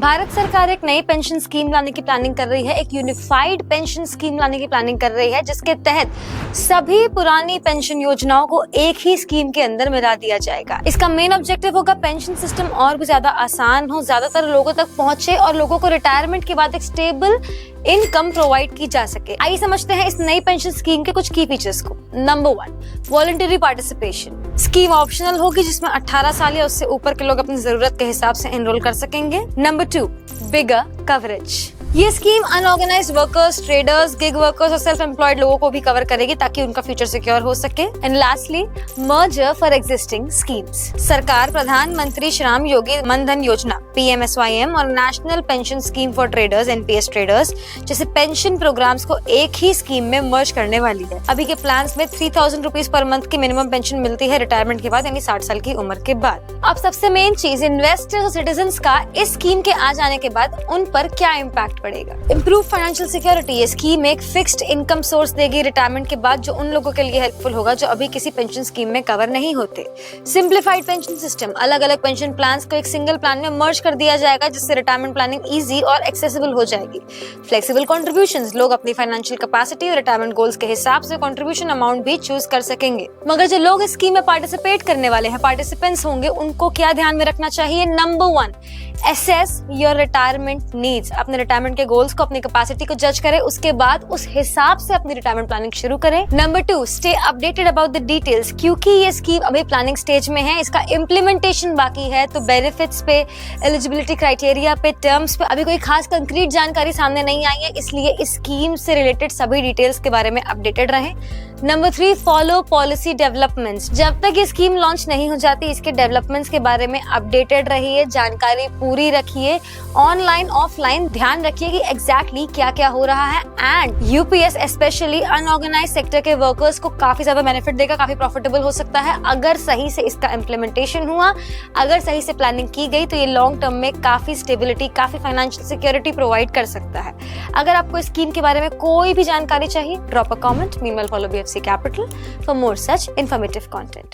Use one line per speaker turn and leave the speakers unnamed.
भारत सरकार एक नई पेंशन स्कीम लाने की प्लानिंग कर रही है, एक यूनिफाइड पेंशन स्कीम लाने की प्लानिंग कर रही है, जिसके तहत सभी पुरानी पेंशन योजनाओं को एक ही स्कीम के अंदर मिला दिया जाएगा। इसका मेन ऑब्जेक्टिव होगा पेंशन सिस्टम और भी ज्यादा आसान हो, ज्यादातर लोगों तक पहुंचे और लोगों को रिटायरमेंट के बाद एक स्टेबल इनकम प्रोवाइड की जा सके। आइए समझते हैं इस नई पेंशन स्कीम के कुछ की फीचर्स को। Number 1, voluntary participation. Scheme optional होगी, जिसमें 18 साल या उससे ऊपर के लोग अपनी जरूरत के हिसाब से एनरोल कर सकेंगे। नंबर 2, बिगर कवरेज। ये scheme unorganised workers, traders, gig workers और सेल्फ एम्प्लॉयड लोगों को भी कवर करेगी ताकि उनका फ्यूचर सिक्योर हो सके। And lastly, merger for existing schemes. सरकार प्रधानमंत्री श्रम योगी मनधन योजना PMSYM और national pension scheme for traders NPS traders जैसे पेंशन प्रोग्राम्स को एक ही स्कीम में मर्ज करने वाली है। अभी के प्लान्स में 3000 रुपीज पर मंथ की मिनिमम पेंशन मिलती है रिटायरमेंट के बाद, यानी 60 साल की उम्र के बाद। अब सबसे मेन चीज, इन्वेस्टर्स और सिटीजंस का इस स्कीम के आ जाने के बाद उन पर क्या इम्पैक्ट पड़ेगा। Improve financial security. ये स्कीम एक फिक्स्ड इनकम सोर्स देगी रिटायरमेंट के बाद, जो उन लोगों के लिए हेल्पफुल होगा जो अभी किसी पेंशन स्कीम में कवर नहीं होते। Simplified pension system. अलग अलग पेंशन प्लान्स को एक सिंगल प्लान में मर्ज कर दिया जाएगा, जिससे रिटायरमेंट प्लानिंग इजी और एक्सेसिबल हो जाएगी। Flexible contributions. लोग अपनी फाइनेंशियल कैपेसिटी और रिटायरमेंट गोल्स के हिसाब से कंट्रीब्यूशन अमाउंट भी चूज कर सकेंगे। मगर जो लोग इस स्कीम में पार्टिसिपेट करने वाले हैं, पार्टिसिपेंट्स होंगे, उनको क्या ध्यान में रखना चाहिए। Number 1, assess your retirement needs. अपने रिटायरमेंट के गोल्स को, अपनी कैपेसिटी को जज करें, उसके बाद उस हिसाब से अपनी रिटायरमेंट प्लानिंग शुरू करें। Number 2, stay updated about the details. क्योंकि ये स्कीम अभी प्लानिंग स्टेज में है, इसका इम्प्लीमेंटेशन बाकी है, तो बेनिफिट्स पे, एलिजिबिलिटी क्राइटेरिया पे, टर्म्स पे अभी कोई खास कंक्रीट जानकारी सामने नहीं आई है, इसलिए इस स्कीम से रिलेटेड सभी डिटेल्स के बारे में अपडेटेड रहें। Number 3, follow policy developments. जब तक ये स्कीम लॉन्च नहीं हो जाती, इसके डेवलपमेंट्स के बारे में अपडेटेड रहिए, जानकारी पूरी रखिए, ऑनलाइन ऑफलाइन ध्यान रखिए कि एग्जैक्टली क्या क्या हो रहा है। And UPS specially unorganised sector के वर्कर्स को काफी ज्यादा बेनिफिट देगा, काफी प्रॉफिटेबल हो सकता है अगर सही से इसका इम्प्लीमेंटेशन हुआ, अगर सही से प्लानिंग की गई, तो ये लॉन्ग टर्म में काफी स्टेबिलिटी, काफी फाइनेंशियल सिक्योरिटी प्रोवाइड कर सकता है। अगर आपको इस स्कीम के बारे में कोई भी जानकारी चाहिए, drop a comment. Meanwhile follow BFC Capital for more such informative content.